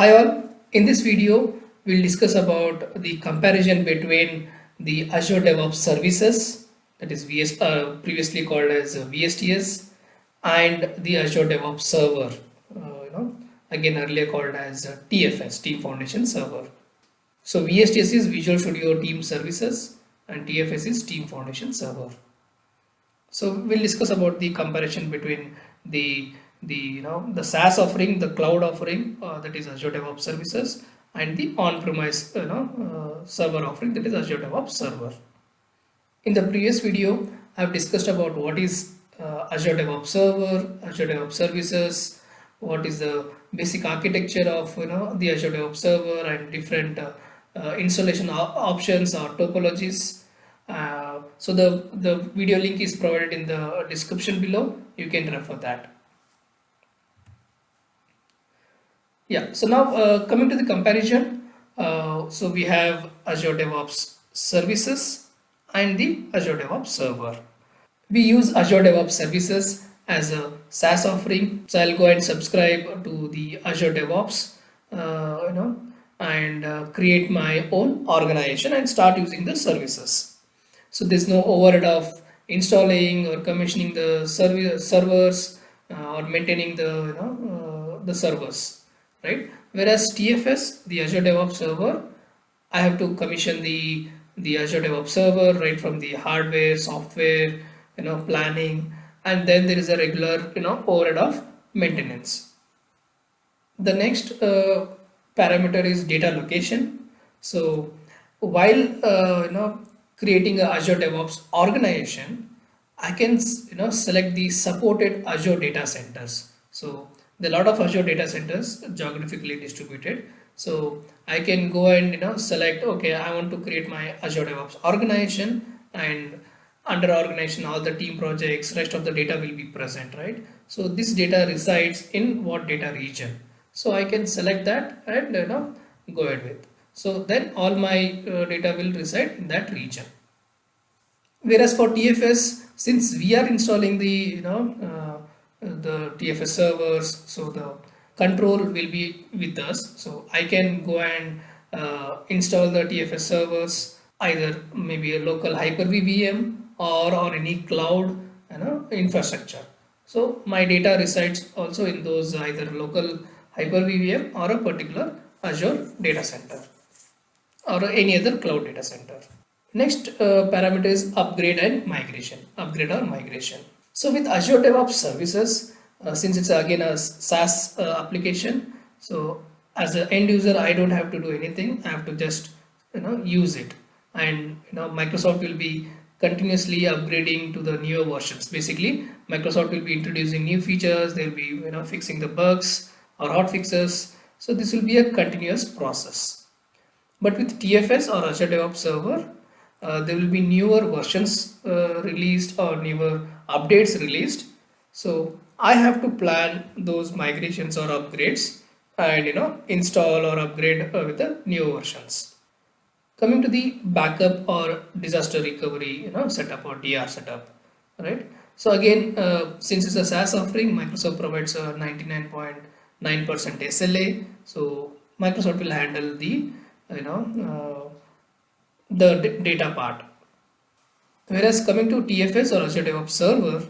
Hi all, in this video we'll discuss about the comparison between the Azure DevOps Services, that is previously called as VSTS, and the Azure DevOps Server, again earlier called as TFS, Team Foundation Server. So VSTS is Visual Studio Team Services and TFS is Team Foundation Server. So we'll discuss about the comparison between the SaaS offering, the cloud offering, that is Azure DevOps Services, and the on-premise server offering, that is Azure DevOps Server. In the previous video, I've discussed about what is Azure DevOps Server, Azure DevOps Services, what is the basic architecture of the Azure DevOps Server and different installation options or topologies. So the video link is provided in the description below. You can refer that. Yeah. So now coming to the comparison, so we have Azure DevOps Services and the Azure DevOps Server. We use Azure DevOps Services as a SaaS offering. So I'll go and subscribe to the Azure DevOps, and create my own organization and start using the services. So there's no overhead of installing or commissioning the servers or maintaining the servers, right? Whereas TFS, the Azure DevOps Server, I have to commission the Azure DevOps Server right from the hardware, software, planning, and then there is a regular overhead of maintenance. The next parameter is data location. So while creating a Azure DevOps organization, I can select the supported Azure data centers. So there are a lot of Azure data centers geographically distributed. So I can go and select, okay, I want to create my Azure DevOps organization, and under organization all the team projects, rest of the data will be present, right? So this data resides in what data region. So I can select that and go ahead with. So then all my data will reside in that region. Whereas for TFS, since we are installing the TFS servers, so the control will be with us. So I can go and install the TFS servers either maybe a local Hyper-V VM or on any cloud infrastructure. So my data resides also in those either local Hyper-V VM or a particular Azure data center or any other cloud data center. Next parameter is upgrade and migration, upgrade or migration. So with Azure DevOps Services, since it's again a SaaS application, so as an end user, I don't have to do anything. I have to just use it, and Microsoft will be continuously upgrading to the newer versions. Basically, Microsoft will be introducing new features. They'll be fixing the bugs or hot fixes. So this will be a continuous process. But with TFS or Azure DevOps Server, there will be newer versions released or newer updates released. So I have to plan those migrations or upgrades and install or upgrade with the new versions. Coming to the backup or disaster recovery setup or DR setup, right? So again, since it's a SaaS offering, Microsoft provides a 99.9% SLA. So Microsoft will handle the data part. Whereas coming to TFS or Azure DevOps Server,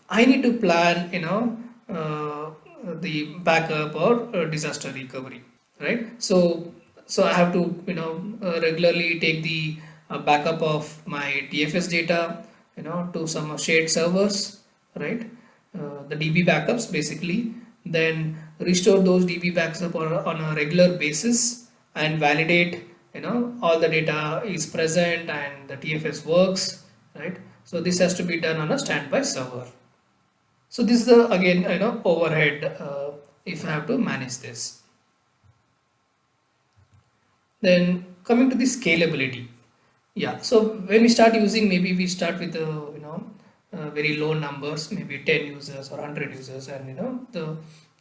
I need to plan the backup or disaster recovery, right? So I have to regularly take the backup of my TFS data to some shared servers, right? The DB backups basically, then restore those DB backups on a regular basis and validate all the data is present and the TFS works, right? So this has to be done on a standby server. So this is the again overhead if I have to manage this. Then coming to the scalability, yeah. So when we start using, maybe we start with very low numbers, maybe 10 users or 100 users, and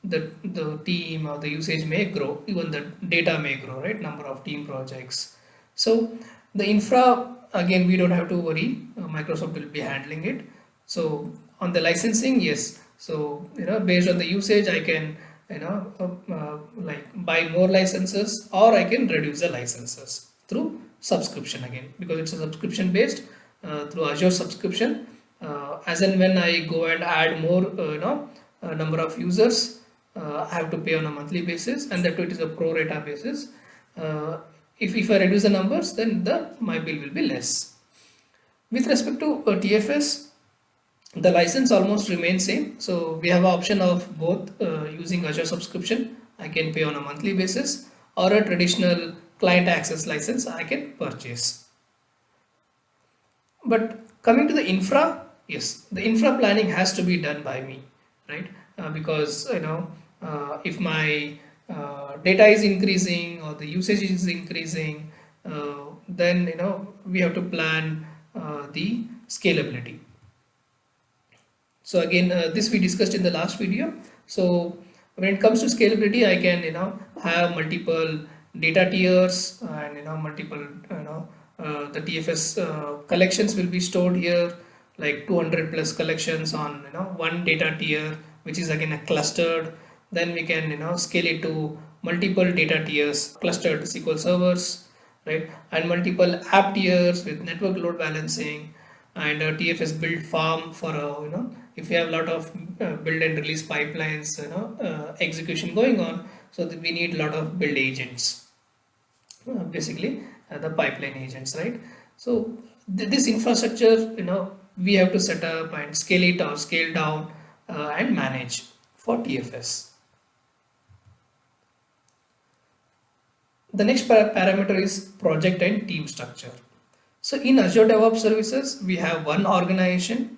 the team or the usage may grow, even the data may grow, right? Number of team projects. So the infra, again, we don't have to worry. Microsoft will be handling it. So on the licensing, yes. So based on the usage, I can like buy more licenses, or I can reduce the licenses through subscription again, because it's a subscription based, through Azure subscription. As and when I go and add more, number of users, I have to pay on a monthly basis, and that too it is a pro rata basis. If I reduce the numbers, then my bill will be less. With respect to TFS, the license almost remains same. So we have an option of both, using Azure subscription, I can pay on a monthly basis, or a traditional client access license I can purchase. But coming to the infra, yes, the infra planning has to be done by me, right? Because if my data is increasing or the usage is increasing, then we have to plan the scalability. So again, this we discussed in the last video. So when it comes to scalability, I can have multiple data tiers, and multiple the TFS collections will be stored here, like 200 plus collections on one data tier, which is again a clustered. Then we can scale it to multiple data tiers, clustered SQL servers, right, and multiple app tiers with network load balancing, and a TFS build farm for if you have a lot of build and release pipelines, execution going on, so that we need a lot of build agents, basically the pipeline agents, right? So this infrastructure, we have to set up and scale it or scale down, and manage for TFS. The next parameter is project and team structure. So in Azure DevOps Services, we have one organization,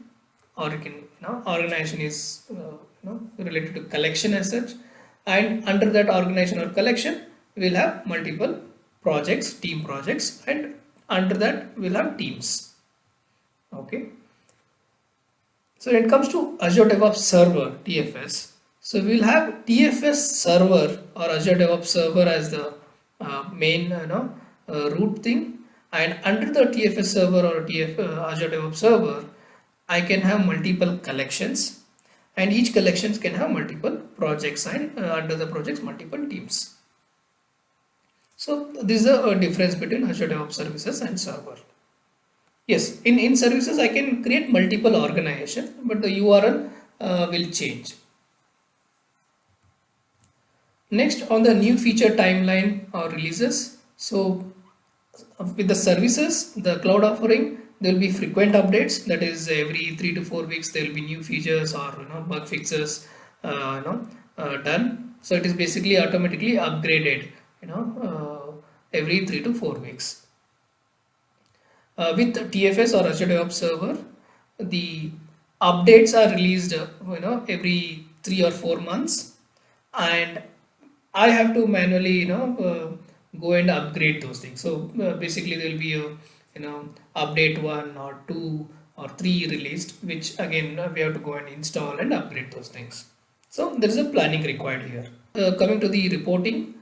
or you can, organization is related to collection as such, and under that organization or collection, we'll have multiple projects, team projects, and under that we'll have teams. Okay. So when it comes to Azure DevOps Server (TFS), so we'll have TFS Server or Azure DevOps Server as the main root thing, and under the TFS server or Azure DevOps Server, I can have multiple collections, and each collections can have multiple projects, and under the projects multiple teams. So this is a difference between Azure DevOps Services and server. Yes, in services I can create multiple organization, but the URL will change. Next, on the new feature timeline or releases. So with the services, the cloud offering, there will be frequent updates. That is, every 3 to 4 weeks there will be new features or bug fixes done. So it is basically automatically upgraded every 3 to 4 weeks. With TFS or Azure DevOps Server, the updates are released every 3 or 4 months, and I have to manually go and upgrade those things. So basically there will be a update 1 or 2 or 3 released, which again we have to go and install and upgrade those things. So there is a planning required here. Coming to the reporting,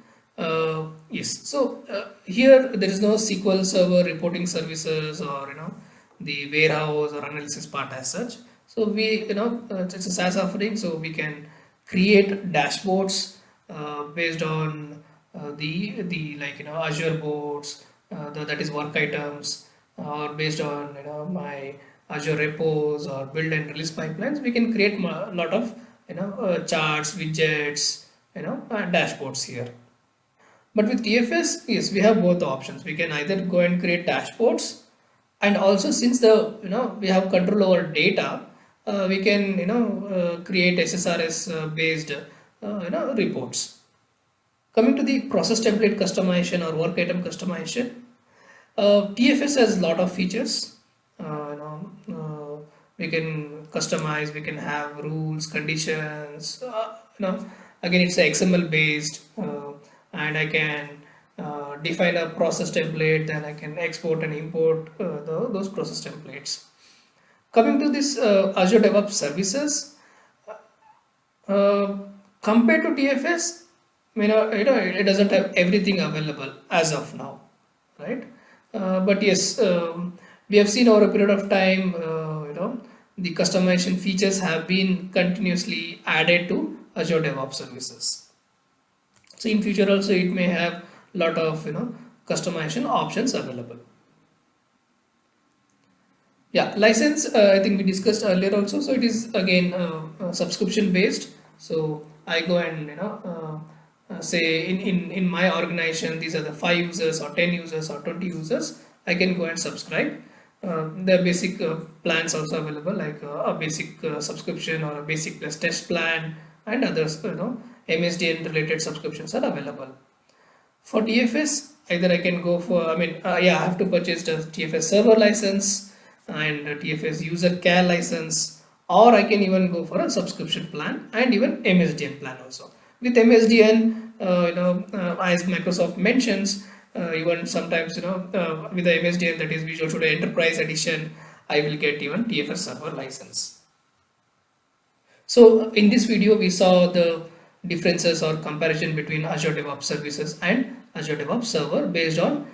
yes. So here there is no SQL Server reporting services or the warehouse or analysis part as such. So we it's a SaaS offering, so we can create dashboards based on the like Azure boards, that is work items, or based on my Azure repos or build and release pipelines. We can create a lot of charts, widgets, dashboards here. But with TFS, yes, we have both the options. We can either go and create dashboards, and also since the we have control over data, we can create SSRS based reports. Coming to the process template customization or work item customization, TFS has a lot of features. We can customize, we can have rules, conditions. Again, it's XML based, and I can define a process template. Then I can export and import those process templates. Coming to this Azure DevOps Services, compared to TFS, it doesn't have everything available as of now, right? But yes, we have seen over a period of time, the customization features have been continuously added to Azure DevOps services. So in future also it may have lot of customization options available. Yeah, license, I think we discussed earlier also. So it is again subscription based. So I go and say in my organization these are the 5 users or 10 users or 20 users. I can go and subscribe. The basic plans also available, like a basic subscription or a basic plus test plan, and others MSDN related subscriptions are available. For TFS, either I can go for, I have to purchase the TFS server license and a TFS user care license, or I can even go for a subscription plan and even MSDN plan also. With MSDN, as Microsoft mentions, even sometimes, with the MSDN, that is Visual Studio Enterprise Edition, I will get even TFS server license. So in this video, we saw the differences or comparison between Azure DevOps Services and Azure DevOps Server based on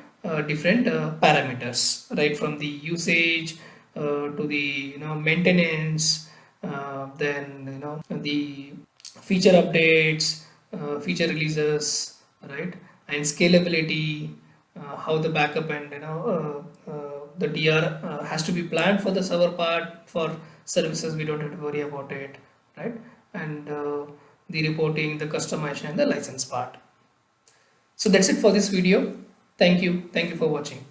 different parameters, right from the usage to the maintenance, then the feature updates, feature releases, right, and scalability, how the backup and the DR has to be planned for the server part. For services, we don't have to worry about it, right? And the reporting, the customization, and the license part. So that's it for this video. Thank you for watching.